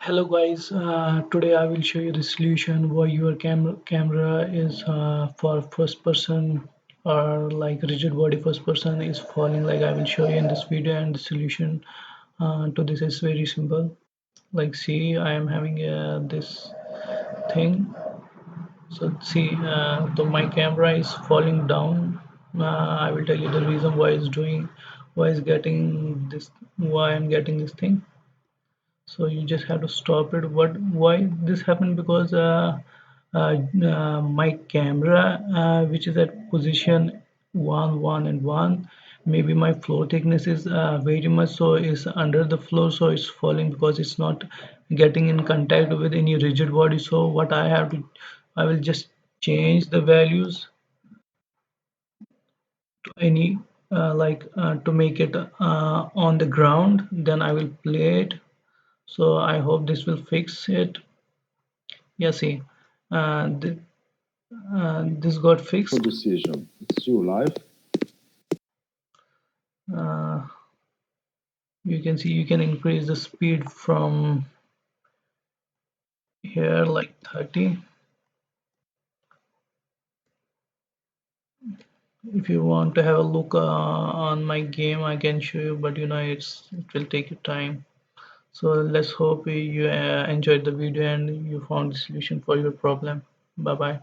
Hello guys, today I will show you the solution why your camera is for first person or like rigid body first person is falling. Like I will show you in this video, and the solution to this is very simple. Like see, I am having this thing. So see, so my camera is falling down. I will tell you the reason why is getting this, why I'm getting this thing. So you just have to stop it. Why this happened? Because my camera, which is at position 1 1 and 1, maybe my floor thickness is very much, so is under the floor, so it's falling because it's not getting in contact with any rigid body. So what I have to, I will just change the values to any to make it on the ground, then I will play it. So I hope this will fix it. Yeah, see, th this got fixed. Decision. It's your life. uh, you can see you can increase the speed from here like 30. If you want to have a look on my game, I can show you, but it will take you time. So let's hope you enjoyed the video and you found the solution for your problem. Bye bye.